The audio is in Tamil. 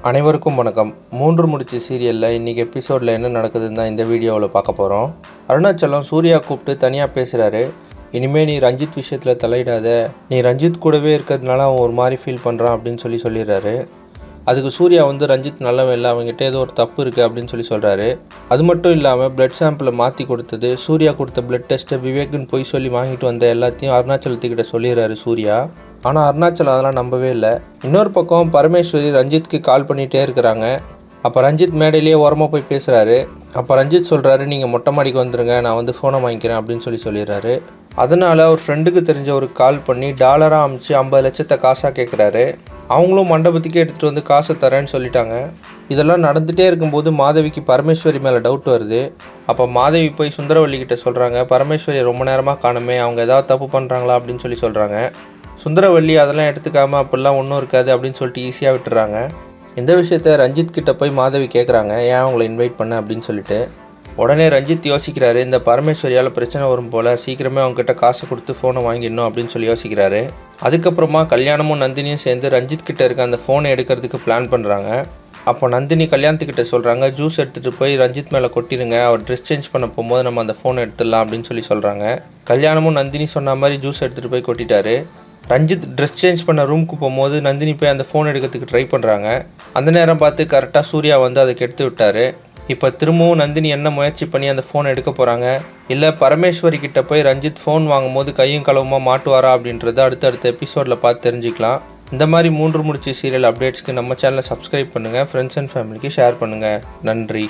அனைவருக்கும் வணக்கம். 3 முடிச்சு சீரியலில் இன்றைக்கி எபிசோடில் என்ன நடக்குதுன்னு தான் இந்த வீடியோவில் பார்க்க போகிறோம். அருணாச்சலம் சூர்யா கூப்பிட்டு தனியாக பேசுகிறாரு. இனிமேல் நீ ரஞ்சித் விஷயத்தில் தலையிடாத, நீ ரஞ்சித் கூடவே இருக்கிறதுனால அவன் ஒரு மாதிரி ஃபீல் பண்ணுறான் அப்படின்னு சொல்லிடுறாரு. அதுக்கு சூர்யா ரஞ்சித் நல்லவன் இல்லை, அவங்ககிட்ட ஏதோ ஒரு தப்பு இருக்குது அப்படின்னு சொல்கிறாரு. அது மட்டும் இல்லாமல் பிளட் சாம்பிளை மாற்றி கொடுத்தது, சூர்யா கொடுத்த பிளட் டெஸ்ட்டை விவேக்குன்னு போய் சொல்லி வாங்கிட்டு வந்த எல்லாத்தையும் அருணாச்சலத்துக்கிட்ட சொல்லிடுறாரு சூர்யா. ஆனால் அருணாச்சலம் அதெல்லாம் நம்பவே இல்லை. இன்னொரு பக்கம் பரமேஸ்வரி ரஞ்சித்க்கு கால் பண்ணிகிட்டே இருக்கிறாங்க. அப்போ ரஞ்சித் மேடையிலேயே ஓரமாக போய் பேசுகிறாரு. அப்போ ரஞ்சித் சொல்கிறாரு, நீங்கள் மொட்டை மாடிக்கு வந்துடுங்க, நான் ஃபோனை வாங்கிக்கிறேன் அப்படின்னு சொல்லிடுறாரு. அதனால் அவர் ஃப்ரெண்டுக்கு தெரிஞ்ச ஒரு கால் பண்ணி டாலராக அமுச்சு 50 லட்சத்தை காசாக கேட்குறாரு. அவங்களும் மண்டபத்துக்கே எடுத்துகிட்டு வந்து காசை தரேன்னு சொல்லிட்டாங்க. இதெல்லாம் நடந்துகிட்டே இருக்கும்போது மாதவிக்கு பரமேஸ்வரி மேலே டவுட் வருது. அப்போ மாதவி போய் சுந்தரவல்லிக்கிட்ட சொல்கிறாங்க, பரமேஸ்வரி ரொம்ப நேரமாக காணுமே, அவங்க ஏதாவது தப்பு பண்ணுறாங்களா அப்படின்னு சொல்கிறாங்க. சுந்தரவல்லி அதெல்லாம் எடுத்துக்காமல் அப்படிலாம் ஒன்றும் இருக்காது அப்படின்னு சொல்லிட்டு ஈஸியாக விட்டுறாங்க. இந்த விஷயத்த ரஞ்சித் கிட்ட போய் மாதவி கேட்குறாங்க, ஏன் அவங்கள இன்வைட் பண்ண அப்படின்னு சொல்லிட்டு. உடனே ரஞ்சித் யோசிக்கிறாரு, இந்த பரமேஸ்வரியால் பிரச்சனை வரும் போல், சீக்கிரமே அவங்ககிட்ட காசை கொடுத்து ஃபோனை வாங்கிடணும் அப்படின்னு சொல்லி யோசிக்கிறாரு. அதுக்கப்புறமா கல்யாணமும் நந்தினியும் சேர்ந்து ரஞ்சித் கிட்ட இருக்க அந்த ஃபோனை எடுக்கிறதுக்கு பிளான் பண்ணுறாங்க. அப்போ நந்தினி கல்யாணத்துக்கிட்ட சொல்கிறாங்க, ஜூஸ் எடுத்துகிட்டு போய் ரஞ்சித் மேலே கொட்டிடுங்க, அவர் ட்ரெஸ் சேஞ்ச் பண்ண போகும்போது நம்ம அந்த ஃபோனை எடுத்துடலாம் அப்படின்னு சொல்கிறாங்க. கல்யாணமும் நந்தினி சொன்ன மாதிரி ஜூஸ் எடுத்துகிட்டு போய் கொட்டிட்டாரு. ரஞ்சித் ட்ரெஸ் சேஞ்ச் பண்ண ரூமுக்கு போகும்போது நந்தினி போய் அந்த ஃபோன் எடுக்கிறதுக்கு ட்ரை பண்ணுறாங்க. அந்த நேரம் பார்த்து கரெக்டாக சூர்யா அதை கெடுத்து விட்டார். இப்போ திரும்பவும் நந்தினி என்ன முயற்சி பண்ணி அந்த ஃபோனை எடுக்க போகிறாங்க, இல்லை பரமேஸ்வரி கிட்ட போய் ரஞ்சித் ஃபோன் வாங்கும்போது கையும் களவுமா மாட்டுவாரா அப்படின்றத அடுத்தடுத்த எபிசோடில் பார்த்து தெரிஞ்சுக்கலாம். இந்த மாதிரி 3 முடிச்சு சீரியல் அப்டேட்ஸ்க்கு நம்ம சேனலை சப்ஸ்கிரைப் பண்ணுங்கள், ஃப்ரெண்ட்ஸ் அண்ட் ஃபேமிலிக்கு ஷேர் பண்ணுங்கள். நன்றி.